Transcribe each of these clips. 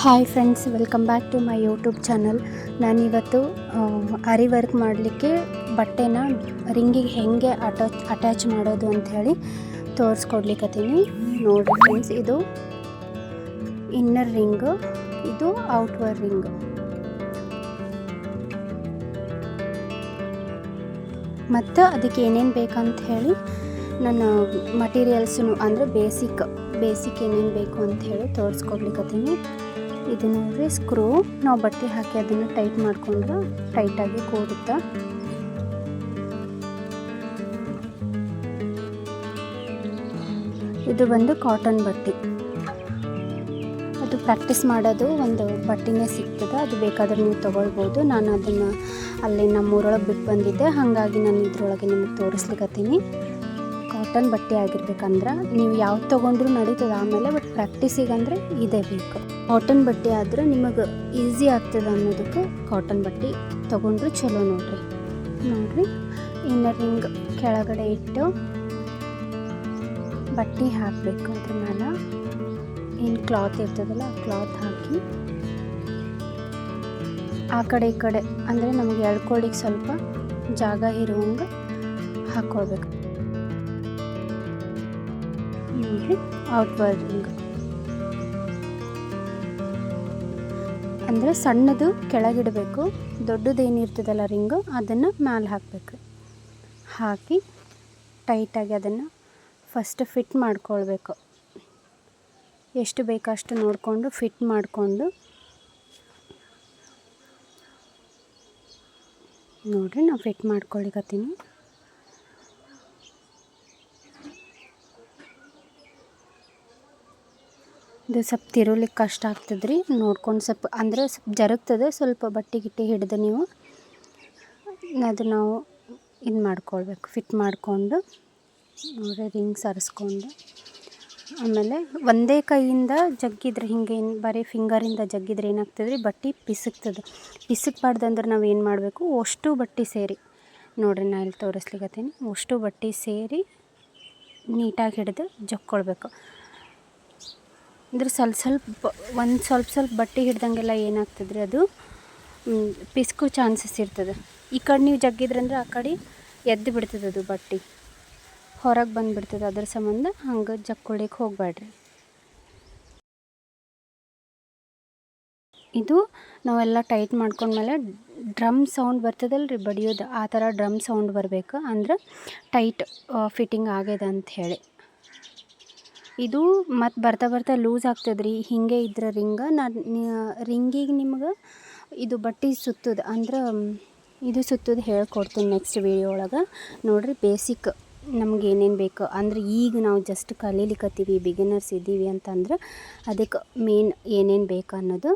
Hi friends, welcome back to my YouTube channel. ನಾನಿವತ್ತು aari work ಮಾಡಲಿಕ್ಕೆ ಬಟ್ಟೆನ ರಿಂಗಿಗೆ ಹೇಗೆ ಅಟ್ಯಾಚ್ ಮಾಡೋದು ಅಂಥೇಳಿ ತೋರಿಸ್ಕೊಡ್ಲಿಕ್ಕತ್ತೀನಿ. ನೋಡಿ ಫ್ರೆಂಡ್ಸ್, ಇದು ಇನ್ನರ್ ರಿಂಗು, ಇದು ಔಟ್ವರ್ ರಿಂಗು. ಮತ್ತು ಅದಕ್ಕೆ ಏನೇನು ಬೇಕಂತ ಹೇಳಿ ನನ್ನ ಮಟೀರಿಯಲ್ಸು ಅಂದರೆ ಬೇಸಿಕ್ ಏನೇನು ಬೇಕು ಅಂತ ಹೇಳಿ ತೋರಿಸ್ಕೊಡ್ಲಿಕ್ಕತ್ತೀನಿ. ಇದು ನೋಡ್ರಿ ಸ್ಕ್ರೂ, ನಾವು ಬಟ್ಟೆ ಹಾಕಿ ಅದನ್ನು ಟೈಟ್ ಮಾಡಿಕೊಂಡ್ರೆ ಟೈಟಾಗಿ ಕೂಡುತ್ತೆ. ಇದು ಬಂದು ಕಾಟನ್ ಬಟ್ಟೆ. ಅದು ಪ್ರಾಕ್ಟೀಸ್ ಮಾಡೋದು ಒಂದು ಬಟ್ಟೆನೇ ಸಿಗ್ತದೆ, ಅದು ಬೇಕಾದ್ರೆ ನೀವು ತೊಗೊಳ್ಬೋದು. ನಾನು ಅದನ್ನು ಅಲ್ಲಿ ನಮ್ಮೂರೊಳಗೆ ಬಿಟ್ಟು ಬಂದಿದ್ದೆ, ಹಾಗಾಗಿ ನಾನು ಇದ್ರೊಳಗೆ ನಿಮಗೆ ತೋರಿಸ್ಲಿಕ್ಕತ್ತೀನಿ. ಕಾಟನ್ ಬಟ್ಟೆ ಆಗಿರ್ಬೇಕಂದ್ರೆ ನೀವು ಯಾವ್ದು ತೊಗೊಂಡ್ರೂ ನಡೀತದೆ ಆಮೇಲೆ, ಬಟ್ ಪ್ರಾಕ್ಟೀಸಿಗಂದರೆ ಇದೇ ಬೇಕು. ಕಾಟನ್ ಬಟ್ಟೆ ಆದ್ರೆ ನಿಮಗೆ ಈಸಿ ಆಗ್ತದೆ ಅನ್ನೋದಕ್ಕೆ ಕಾಟನ್ ಬಟ್ಟೆ ತೊಗೊಂಡ್ರೆ ಚಲೋ. ನೋಡ್ರಿ ಇನ್ನರ್ ರಿಂಗ್ ಕೆಳಗಡೆ ಇಟ್ಟು ಬಟ್ಟೆ ಹಾಕಬೇಕು. ಅದ್ರ ಮೇಲೆ ಏನು ಕ್ಲಾತ್ ಇರ್ತದಲ್ಲ ಆ ಕ್ಲಾತ್ ಹಾಕಿ ಆ ಕಡೆ ಈ ಕಡೆ ಅಂದರೆ ನಮಗೆ ಎಳ್ಕೊಳ್ಳಿಕ್ಕೆ ಸ್ವಲ್ಪ ಜಾಗ ಇರುವಂಗೆ ಹಾಕ್ಕೊಳ್ಬೇಕು. ನೋಡ್ರಿ ಔಟ್ವರ್ಡ್ ರಿಂಗ್ ಅಂದರೆ ಸಣ್ಣದು ಕೆಳಗಿಡಬೇಕು, ದೊಡ್ಡದೇನಿರ್ತದಲ್ಲ ರಿಂಗು ಅದನ್ನು ಮೇಲೆ ಹಾಕಬೇಕು. ಹಾಕಿ ಟೈಟಾಗಿ ಅದನ್ನು ಫಸ್ಟ್ ಫಿಟ್ ಮಾಡ್ಕೊಳ್ಬೇಕು. ಎಷ್ಟು ಬೇಕಷ್ಟು ನೋಡಿಕೊಂಡು ಫಿಟ್ ಮಾಡಿಕೊಂಡು, ನೋಡಿರಿ ನಾನು ಫಿಟ್ ಮಾಡ್ಕೊಳಿಕತ್ತೀನಿ. ಇದು ಸ್ವಲ್ಪ ತಿರುಲಿಕ್ಕೆ ಕಷ್ಟ ಆಗ್ತದೆ ರೀ, ನೋಡ್ಕೊಂಡು ಸ್ವಲ್ಪ ಅಂದರೆ ಸ್ವಲ್ಪ ಜರುಗ್ತದೆ. ಸ್ವಲ್ಪ ಬಟ್ಟೆ ಗಿಟ್ಟೆ ಹಿಡಿದು ನೀವು ಅದು ನಾವು ಇದು ಮಾಡ್ಕೊಳ್ಬೇಕು, ಫಿಟ್ ಮಾಡಿಕೊಂಡು. ನೋಡ್ರಿ ರಿಂಗ್ ಸರಿಸ್ಕೊಂಡು ಆಮೇಲೆ ಒಂದೇ ಕೈಯಿಂದ ಜಗ್ಗಿದ್ರೆ ಹಿಂಗೆ ಬರೀ ಫಿಂಗರಿಂದ ಜಗ್ಗಿದ್ರೆ ಏನಾಗ್ತದೆ ರೀ, ಬಟ್ಟೆ ಪಿಸಕ್ಬಾರ್ದಂದ್ರೆ ನಾವು ಏನು ಮಾಡಬೇಕು, ಅಷ್ಟು ಬಟ್ಟೆ ಸೇರಿ ನೋಡಿರಿ ನಾನು ಇಲ್ಲಿ ತೋರಿಸ್ಲಿಕ್ಕತ್ತೀನಿ. ಅಷ್ಟು ಬಟ್ಟೆ ಸೇರಿ ನೀಟಾಗಿ ಹಿಡಿದು ಜಕ್ಕೊಳ್ಬೇಕು. ಅಂದರೆ ಸ್ವಲ್ಪ ಬಟ್ಟೆ ಹಿಡ್ದಂಗೆಲ್ಲ ಏನಾಗ್ತದೆ ರೀ, ಅದು ಪಿಸ್ಕೋ ಚಾನ್ಸಸ್ ಇರ್ತದೆ. ಈ ಕಡೆ ನೀವು ಜಗ್ಗಿದ್ರಂದ್ರೆ ಆ ಕಡೆ ಎದ್ದು ಬಿಡ್ತದೆ, ಅದು ಬಟ್ಟೆ ಹೊರಗೆ ಬಂದುಬಿಡ್ತದೆ. ಅದ್ರ ಸಂಬಂಧ ಹಂಗೆ ಜಕ್ಕೊಳಿಕ್ಕೆ ಹೋಗಬೇಡ್ರಿ. ಇದು ನಾವೆಲ್ಲ ಟೈಟ್ ಮಾಡ್ಕೊಂಡ್ಮೇಲೆ ಡ್ರಮ್ ಸೌಂಡ್ ಬರ್ತದಲ್ಲ ರೀ ಬಡಿಯೋದು, ಆ ಥರ ಡ್ರಮ್ ಸೌಂಡ್ ಬರಬೇಕು, ಅಂದ್ರೆ ಟೈಟ್ ಫಿಟ್ಟಿಂಗ್ ಆಗ್ಯದ ಅಂಥೇಳಿ. ಇದು ಮತ್ತು ಬರ್ತಾ ಲೂಸ್ ಆಗ್ತದೆ ರೀ ಹಿಂಗೆ ಇದ್ರೆ ರಿಂಗಿಗೆ ನಿಮ್ಗೆ ಇದು ಬಟ್ಟೆ ಸುತ್ತೋದು ಅಂದ್ರೆ ಇದು ಸುತ್ತೋದು ಹೇಳ್ಕೊಡ್ತೀನಿ ನೆಕ್ಸ್ಟ್ ವೀಡಿಯೋ ಒಳಗೆ. ನೋಡಿರಿ ಬೇಸಿಕ್ ನಮ್ಗೆ ಏನೇನು ಬೇಕು ಅಂದರೆ, ಈಗ ನಾವು ಜಸ್ಟ್ ಕಲೀಲಿಕ್ಕತ್ತೀವಿ, ಬಿಗಿನರ್ಸ್ ಇದ್ದೀವಿ ಅಂತಂದ್ರೆ ಅದಕ್ಕೆ ಮೇನ್ ಏನೇನು ಬೇಕು ಅನ್ನೋದು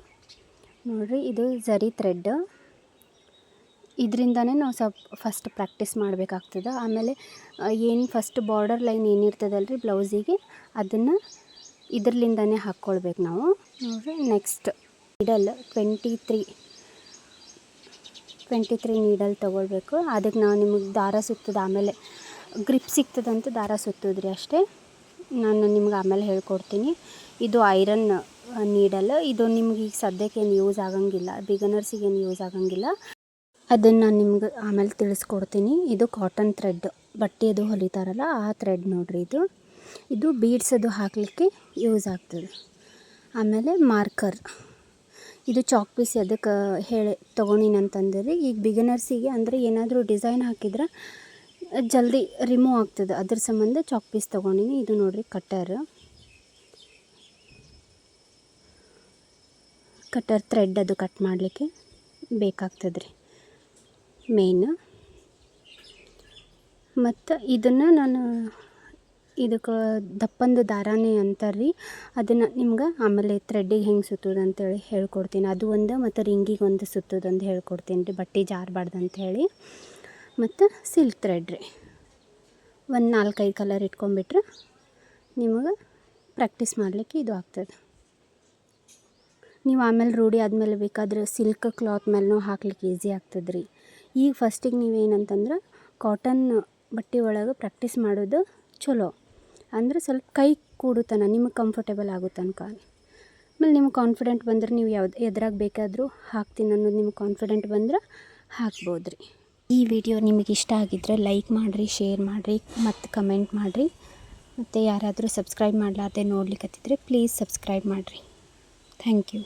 ನೋಡಿರಿ. ಇದು ಝರಿ ಥ್ರೆಡ್, ಇದರಿಂದನೇ ನಾವು ಸ್ವಲ್ಪ ಫಸ್ಟ್ ಪ್ರಾಕ್ಟೀಸ್ ಮಾಡಬೇಕಾಗ್ತದೆ. ಆಮೇಲೆ ಏನು ಫಸ್ಟ್ ಬಾರ್ಡರ್ ಲೈನ್ ಏನಿರ್ತದಲ್ಲ ರೀ ಬ್ಲೌಸಿಗೆ, ಅದನ್ನು ಇದರ್ಲಿಂದನೇ ಹಾಕ್ಕೊಳ್ಬೇಕು ನಾವು. ನೋಡಿರಿ ನೆಕ್ಸ್ಟ್ ನೀಡಲ್ 23 ನೀಡಲ್ ತೊಗೊಳ್ಬೇಕು. ಅದಕ್ಕೆ ನಾವು ನಿಮಗೆ ದಾರ ಸುತ್ತದ ಆಮೇಲೆ ಗ್ರಿಪ್ ಸಿಗ್ತದಂತ ದಾರ ಸುತ್ತೋದ್ರಿ ಅಷ್ಟೇ. ನಾನು ನಿಮ್ಗೆ ಆಮೇಲೆ ಹೇಳ್ಕೊಡ್ತೀನಿ. ಇದು ಐರನ್ ನೀಡಲ್, ಇದು ನಿಮ್ಗೆ ಈಗ ಸದ್ಯಕ್ಕೇನು ಯೂಸ್ ಆಗಂಗಿಲ್ಲ, ಬಿಗನರ್ಸಿಗೇನು ಯೂಸ್ ಆಗಂಗಿಲ್ಲ, ಅದನ್ನು ನಾನು ನಿಮ್ಗೆ ಆಮೇಲೆ ತಿಳಿಸ್ಕೊಡ್ತೀನಿ. ಇದು ಕಾಟನ್ ಥ್ರೆಡ್, ಬಟ್ಟೆದು ಹೊಲಿತಾರಲ್ಲ ಆ ಥ್ರೆಡ್ ನೋಡಿರಿ. ಇದು ಬೀಡ್ಸ್ ಅದು ಹಾಕಲಿಕ್ಕೆ ಯೂಸ್ ಆಗ್ತದೆ. ಆಮೇಲೆ ಮಾರ್ಕರ್, ಇದು ಚಾಕ್ ಪೀಸ್ ಅದಕ್ಕೆ ತೊಗೊಂಡಿನಂತಂದ್ರೆ ಈಗ ಬಿಗಿನರ್ಸಿಗೆ ಅಂದರೆ ಏನಾದರೂ ಡಿಸೈನ್ ಹಾಕಿದ್ರೆ ಜಲ್ದಿ ರಿಮೂವ್ ಆಗ್ತದೆ, ಅದ್ರ ಸಂಬಂಧ ಚಾಕ್ ಪೀಸ್ ತೊಗೊಂಡಿನಿ. ಇದು ನೋಡಿರಿ ಕಟ್ಟರ್ ಥ್ರೆಡ್ ಅದು ಕಟ್ ಮಾಡಲಿಕ್ಕೆ ಬೇಕಾಗ್ತದೆ ರೀ ಮೇನ್. ಮತ್ತು ಇದನ್ನು ನಾನು ಇದಕ್ಕೆ ದಪ್ಪಂದು ದಾರಾನೇ ಅಂತಾರೆ ರೀ, ಅದನ್ನು ನಿಮ್ಗೆ ಆಮೇಲೆ ಥ್ರೆಡ್ಡಿಗೆ ಹೆಂಗೆ ಸುತ್ತೋದು ಅಂತೇಳಿ ಹೇಳ್ಕೊಡ್ತೀನಿ. ಅದು ಒಂದು ಮತ್ತು ರಿಂಗಿಗೆ ಒಂದು ಸುತ್ತೋದಂದು ಹೇಳ್ಕೊಡ್ತೀನಿ ರೀ, ಬಟ್ಟೆ ಜಾರಬಾರ್ದು ಅಂಥೇಳಿ. ಮತ್ತು ಸಿಲ್ಕ್ ಥ್ರೆಡ್ ರೀ, ಒಂದು 4-5 ಕಲರ್ ಇಟ್ಕೊಂಡ್ಬಿಟ್ರೆ ನಿಮಗೆ ಪ್ರಾಕ್ಟೀಸ್ ಮಾಡಲಿಕ್ಕೆ ಇದು ಆಗ್ತದೆ. ನೀವು ಆಮೇಲೆ ರೂಢಿ ಆದಮೇಲೆ ಬೇಕಾದ್ರೆ ಸಿಲ್ಕ್ ಕ್ಲಾತ್ ಮೇಲೂ ಹಾಕ್ಲಿಕ್ಕೆ ಈಸಿ ಆಗ್ತದೆ ರೀ. ಈಗ ಫಸ್ಟಿಗೆ ನೀವೇನಂತಂದ್ರೆ ಕಾಟನ್ ಬಟ್ಟೆ ಒಳಗೆ ಪ್ರಾಕ್ಟೀಸ್ ಮಾಡೋದು ಚಲೋ, ಅಂದರೆ ಸ್ವಲ್ಪ ಕೈ ಕೂಡುತನ ನಿಮಗೆ ಕಂಫರ್ಟೇಬಲ್ ಆಗೋ ತನಕ. ಆಮೇಲೆ ನಿಮ್ಗೆ ಕಾನ್ಫಿಡೆಂಟ್ ಬಂದ್ರೆ ನೀವು ಎದ್ರಾಗ ಬೇಕಾದರೂ ಹಾಕ್ತೀನಿ ಅನ್ನೋದು ನಿಮ್ಗೆ ಕಾನ್ಫಿಡೆಂಟ್ ಬಂದ್ರೆ ಹಾಕ್ಬೋದು ರೀ. ಈ ವಿಡಿಯೋ ನಿಮಗೆ ಇಷ್ಟ ಆಗಿದ್ರೆ ಲೈಕ್ ಮಾಡಿರಿ, ಶೇರ್ ಮಾಡಿರಿ ಮತ್ತು ಕಮೆಂಟ್ ಮಾಡಿರಿ. ಮತ್ತು ಯಾರಾದರೂ ಸಬ್ಸ್ಕ್ರೈಬ್ ಮಾಡಲಾರ್ದೆ ನೋಡ್ಲಿಕ್ಕತ್ತಿದ್ರೆ ಪ್ಲೀಸ್ ಸಬ್ಸ್ಕ್ರೈಬ್ ಮಾಡಿರಿ. Thank you.